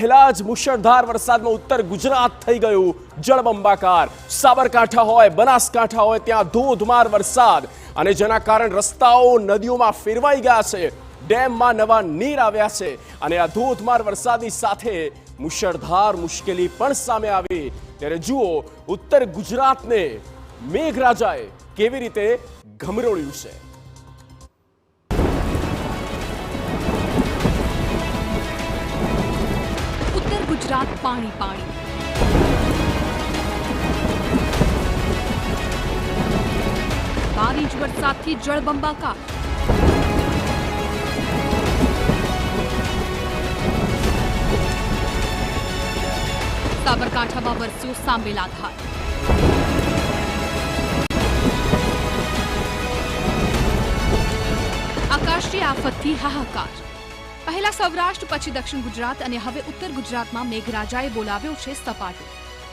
પહેલા જ મુશળધાર વરસાદમાં ઉત્તર ગુજરાત થઈ ગયું જળબંબાકાર। સાબરકાંઠા હોય, બનાસકાંઠા હોય, ત્યાં ધોધમાર વરસાદ અને જેના કારણે રસ્તાઓ નદીઓમાં ફેરવાઈ ગયા છે, ડેમમાં નવા નીર આવ્યા છે અને આ ધોધમાર વરસાદની સાથે મુશળધાર મુશ્કેલી પણ સામે આવી। ત્યારે જુઓ ઉત્તર ગુજરાતને મેઘરાજાએ કેવી રીતે ગમરોળ્યું છે। ગુજરાત પાણી પાણી, ભારે ઇંચ વરસાદથી જળબંબાકાર। સાબરકાંઠામાં વરસ્યો સાંબેલા ધાર। આકાશી આફતથી હાહાકાર। પહેલા સૌરાષ્ટ્ર, પછી દક્ષિણ ગુજરાત અને હવે ઉત્તર ગુજરાતમાં મેઘરાજાએ બોલાવ્યો છે સપાટો।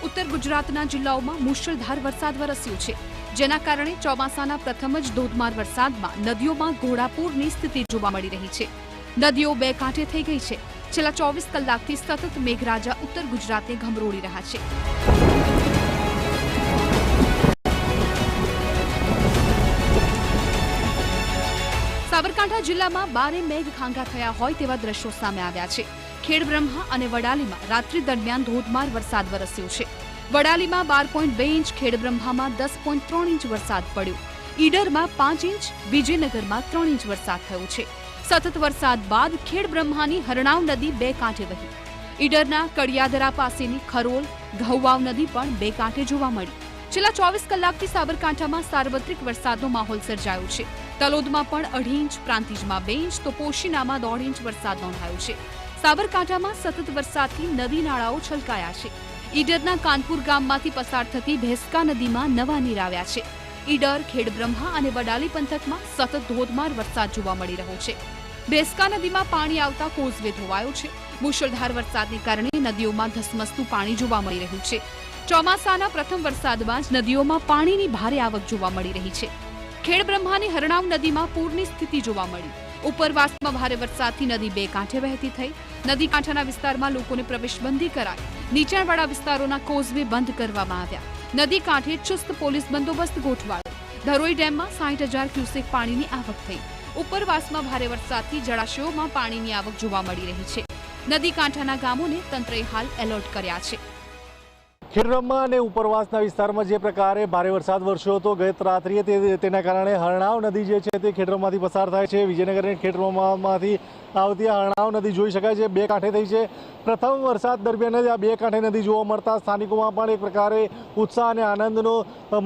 ઉત્તર ગુજરાતના જિલ્લાઓમાં મુશળધાર વરસાદ વરસ્યો છે, જેના કારણે ચોમાસાના પ્રથમ જ ધોધમાર વરસાદમાં નદીઓમાં ઘોડાપૂરની સ્થિતિ જોવા મળી રહી છે। નદીઓ બે કાંઠે થઈ ગઈ છે। છેલ્લા 24 કલાકથી સતત મેઘરાજા ઉત્તર ગુજરાતને ગમરોળી રહ્યા છે। સાબરકાંઠા જિલ્લામાં બારે મેઘ ખાંગા થયા હોય તેવા દ્રશ્યો સામે આવ્યા છે। ખેડબ્રહ્મા અને વડાલીમાં રાત્રિ દરમિયાન ધોધમાર વરસાદ વરસ્યો છે। વડાલીમાં 12.2 ઇંચ, ખેડબ્રહ્મામાં 10.3 ઇંચ વરસાદ પડ્યો। ઈડરમાં 5 ઇંચ, વિજયનગરમાં 3 ઇંચ વરસાદ થયો છે। સતત વરસાદ બાદ ખેડબ્રહ્માની હરણાવ નદી બે કાંઠે વહી। ઈડરના કડિયાદરા પાસેની ખરોલ, ઘઉવાવ નદી પણ બે કાંઠે જોવા મળી। છેલ્લા 24 કલાકથી સાબરકાંઠામાં સાર્વત્રિક વરસાદનો માહોલ સર્જાયો છે। તલોદમાં પણ 2.5 ઇંચ, પ્રાંતિજમાં 2 ઇંચ તો પોશીનામાં 1.5 ઇંચ વરસાદ નોંધાયો છે। સાબરકાંઠામાં સતત વરસાદથી નદી નાળાઓ છલકાયા છે। ઈડરના કાનપુર ગામમાંથી પસાર થતી ભેંસકા નદીમાં નવા નીર આવ્યા છે। ઈડર, ખેડબ્રહ્મા અને વડાલી પંથકમાં સતત ધોધમાર વરસાદ જોવા મળી રહ્યો છે। ભેંસકા નદીમાં પાણી આવતા કોઝવે ધોવાયો છે। મુશળધાર વરસાદને કારણે નદીઓમાં ધસમસતું પાણી જોવા મળી રહ્યું છે। ચોમાસાના પ્રથમ વરસાદમાં જ નદીઓમાં પાણીની ભારે આવક જોવા મળી રહી છે। ખેડબ્રહ્માની હરણાવ નદીમાં પૂરની સ્થિતિ જોવા મળી। ઉપરવાસમાં ભારે વરસાદથી નદી બે કાંઠે વહેતી થઈ। નદી કાંઠાના વિસ્તારમાં લોકોને પ્રવેશબંધી કરાઈ। નીચાણવાળા વિસ્તારોના કોઝવે બંધ કરવામાં આવ્યા। નદી કાંઠે ચુસ્ત પોલીસ બંદોબસ્ત ગોઠવાયો। ધરોઈ ડેમમાં 60,000 ક્યુસેક પાણીની આવક થઈ। ઉપરવાસમાં ભારે વરસાદથી જળાશયોમાં પાણીની આવક જોવા મળી રહી છે। નદી કાંઠાના ગામોને તંત્રએ હાલ એલર્ટ કર્યા છે। ખેડબ્રહ્મા અને ઉપરવાસના વિસ્તારમાં જે પ્રકારે ભારે વરસાદ વરસ્યો હતો ગત રાત્રિએ, તેના કારણે હરણાવ નદી જે છે તે ખેડબ્રહ્માથી પસાર થાય છે। વિજયનગર અને ખેડબ્રહ્મામાંથી આવતી હરણાવ નદી જોઈ શકાય છે, બે કાંઠે થઈ છે। પ્રથમ વરસાદ દરમિયાન જ આ બે કાંઠે નદી જોવા મળતા સ્થાનિકોમાં પણ એક પ્રકારે ઉત્સાહ અને આનંદનો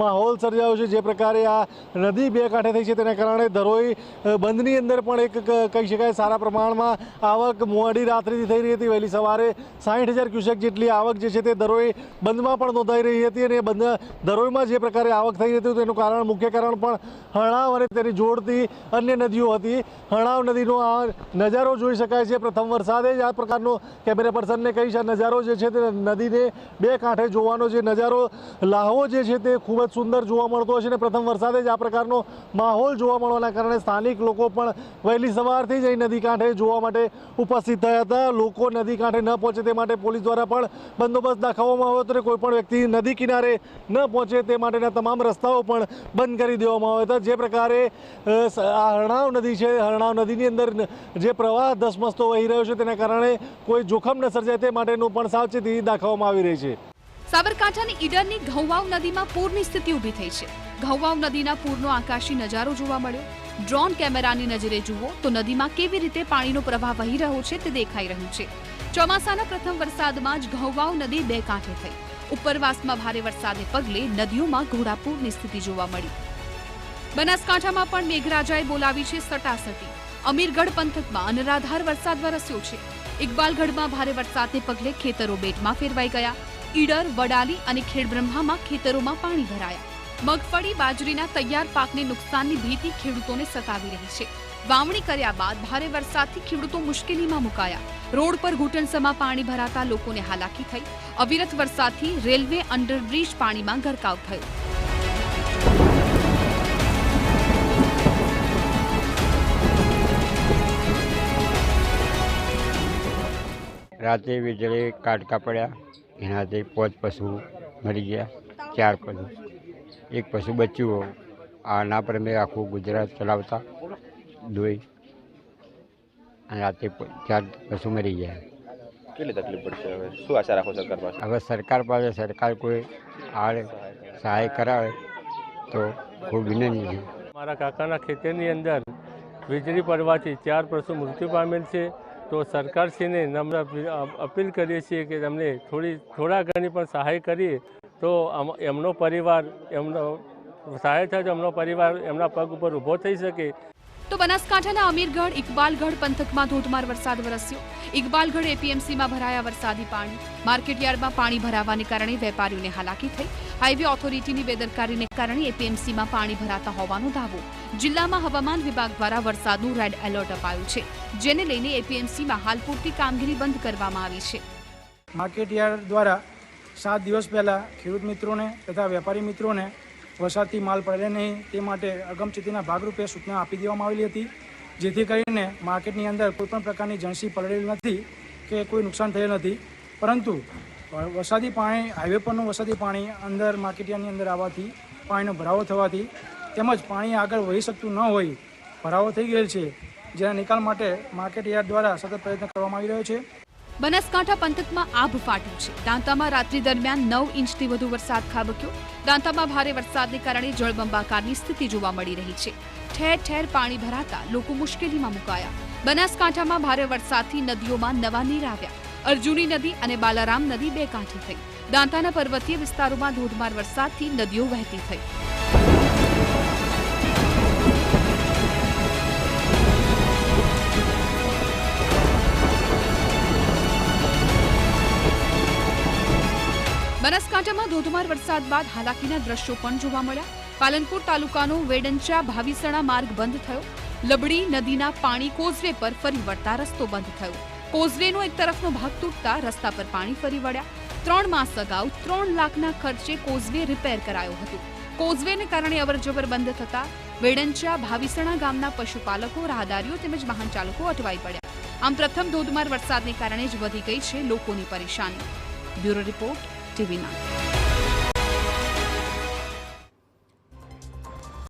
માહોલ સર્જાયો છે। જે પ્રકારે આ નદી બે કાંઠે થઈ છે તેના કારણે ધરોઈ બંધની અંદર પણ એક કહી શકાય સારા પ્રમાણમાં આવક મોડી રાત્રિથી થઈ રહી હતી। વહેલી સવારે 60,000 ક્યુસેક જેટલી આવક જે છે તે ધરોઈ બંધમાં પણ નોંધાઈ રહી હતી અને ધરોઈમાં જે પ્રકારે આવક થઈ હતી તેનું કારણ, મુખ્ય કારણ પણ હરણાવ અને તેની જોડતી અન્ય નદીઓ હતી। હરણાવ નદીનો આ નજારો જોઈ શકાય છે। પ્રથમ વરસાદે જ આ પ્રકારનો કેમેરા પર્સનને કહી છે નજારો જે છે તે નદીને બે કાંઠે જોવાનો જે નજારો લાહવો જે છે તે ખૂબ જ સુંદર જોવા મળતો હશે અને પ્રથમ વરસાદે જ આ પ્રકારનો માહોલ જોવા મળવાના કારણે સ્થાનિક લોકો પણ વહેલી સવારથી જ અહીં નદી કાંઠે જોવા માટે ઉપસ્થિત થયા હતા। લોકો નદી કાંઠે ન પહોંચે તે માટે પોલીસ દ્વારા પણ બંદોબસ્ત દાખવવામાં આવ્યો હતો। કોઈ પણ વ્યક્તિ નદી કિનારે ન પહોંચે તે માટેના તમામ રસ્તાઓ પણ બંધ કરી દેવામાં આવ્યા હતા। જે પ્રકારે આ હરણાવ નદી છે, હરણાવ નદીની અંદર જે પ્રવાહ ધસમસતો વહી રહ્યો છે તેના કારણે કોઈ જોખમ ન સર્જાય તે માટેનું પણ સાવચેતી દાખવવામાં આવી રહી છે। સાબરકાંઠાની ઈડરની ઘઉવાવ નદીમાં પૂરની સ્થિતિ ઊભી થઈ છે। ઘઉવાવ નદીના પૂરનો આકાશી નજારો જોવા મળ્યો। ડ્રોન કેમેરાની નજરે જુઓ તો નદીમાં કેવી રીતે પાણીનો પ્રવાહ વહી રહ્યો છે તે દેખાઈ રહ્યું છે। ચોમાસાના પ્રથમ વરસાદમાં જ ઘઉવાવ નદી બે કાંઠે થઈ। ઉપરવાસમાં ભારે વરસાદને પગલે નદીઓમાં ઘોડાપૂરની સ્થિતિ જોવા મળી। બનાસકાંઠામાં પણ મેઘરાજાએ બોલાવી છે સટાસટી। અમીરગઢ પંથકમાં અનરાધાર વરસાદ વરસ્યો છે। ઇકબાલગઢમાં ભારે વરસાદને પગલે ખેતરો બેટમાં ફેરવાઈ ગયા। ઈડર, વડાલી અને ખેડબ્રહ્મામાં ખેતરોમાં પાણી ભરાયા। મગફળી, બાજરીના તૈયાર પાકને નુકસાનની ભીતિ ખેડૂતોને સતાવી રહી છે। વાવણી કર્યા બાદ ભારે વરસાદથી ખેડૂતો મુશ્કેલીમાં મુકાયા। રોડ પર ઘૂંટણસમાં પાણી ભરાતા લોકોને હાલાકી થઈ। અવિરત વરસાદથી રેલવે અંડરબ્રિજ પાણીમાં ગરકાવ થયો। રાતે વીજળી કાટકા પડ્યા, એનાથી 5 પશુ મરી ગયા, 4 પશુ, 1 પશુ બચ્યું. આના પર મેં આખું ગુજરાત ચલાવતા દોઈ, અને રાતે 4 પશુ મરી ગયા. કેટલી તકલીફ પડશે? હવે શું આશા રાખો સરકાર પાસે? હવે સરકાર પાસે સરકાર કોઈ સહાય કરાવે તો ખૂબ વિનંતી છે. મારા કાકાના ખેતરની અંદર વીજળી પડવાથી 4 પશુ મૃત્યુ પામેલ છે. તો સરકારશ્રીને નમ્ર અપીલ કરીએ છીએ કે તમને થોડા ઘણી પણ સહાય કરીએ તો એમનો પરિવાર સહાય થાય તો એમનો પરિવાર એમના પગ ઉપર ઊભો થઈ શકે. તો બનાસકાંઠાના અમીરગઢ ઇકબાલગઢ પંથકમાં ધોધમાર વરસાદ વરસ્યો. ઇકબાલગઢ એપીએમસીમાં ભરાયા વરસાદી પાણી. માર્કેટયાર્ડમાં પાણી ભરાવાને કારણે વેપારીઓને હાલાકી થઈ. હાઈવે ઓથોરિટીની બેદરકારીને કારણે એપીએમસીમાં પાણી ભરાતા હોવાનો દાવો. જિલ્લામાં હવામાન વિભાગ દ્વારા વરસાદનું રેડ એલર્ટ અપાયું છે, જેને લઈને એપીએમસીમાં હાલ પૂરતી કામગીરી બંધ કરવામાં આવી છે. માર્કેટયાર્ડ દ્વારા 7 દિવસ પહેલાં ખેડૂત મિત્રોને તથા વેપારી મિત્રોને વરસાદથી માલ પડે નહીં તે માટે અગમચેતીના ભાગરૂપે સૂચના આપી દેવામાં આવેલી હતી, જેથી કરીને માર્કેટની અંદર કોઈપણ પ્રકારની જણસી પડેલી નથી કે કોઈ નુકસાન થયેલ નથી. પરંતુ વરસાદી પાણી, હાઈવે પરનું વરસાદી પાણી અંદર માર્કેટયાર્ડની અંદર આવવાથી, પાણીનો ભરાવો થવાથી તેમજ પાણી આગળ વહી શકતું ન હોય, ભરાવો થઈ ગયેલ છે, જેના નિકાલ માટે માર્કેટયાર્ડ દ્વારા સતત પ્રયત્ન કરવામાં આવી રહ્યો છે. બનાસકાંઠા પંથકમાં આભ ફાટ્યું છે. દાંતામાં રાત્રિ દરમિયાન 9 ઇંચથી વધુ વરસાદ ખાબક્યો. દાંતામાં ભારે વરસાદને કારણે જળબંબાકારની સ્થિતિ જોવા મળી રહી છે. ઠેર ઠેર પાણી ભરાતા લોકો મુશ્કેલીમાં મુકાયા. બનાસકાંઠામાં ભારે વરસાદથી નદીઓમાં નવા નીર આવ્યા. અર્જુની નદી અને બાલારામ નદી બે કાંઠે થઈ. દાંતાના પર્વતીય વિસ્તારોમાં ધોધમાર વરસાદથી નદીઓ વહેતી થઈ. બનાસકાંઠામાં ધોધમાર વરસાદ બાદ હાલાકીના દ્રશ્યો પણ જોવા મળ્યા. પાલનપુર તાલુકાનો વેડંચા ભાવિસણા માર્ગ બંધ થયો. લબડી નદીના પાણી કોઝવે પર ફરી વળતા રસ્તો બંધ થયો. કોઝવેનો એક તરફનો ભાગ તૂટતા રસ્તા પર પાણી ફરી વળ્યા. 3 માસ અગાઉ 3 લાખના ખર્ચે કોઝવે રિપેર કરાયો હતો. કોઝવેને કારણે અવરજવર બંધ થતા વેડંચા ભાવિસણા ગામના પશુપાલકો, રાહદારીઓ તેમજ વાહન ચાલકો અટવાઈ પડ્યા. આમ પ્રથમ ધોધમાર વરસાદને કારણે જ વધી ગઈ છે લોકોની પરેશાની. Bureau report, TV9.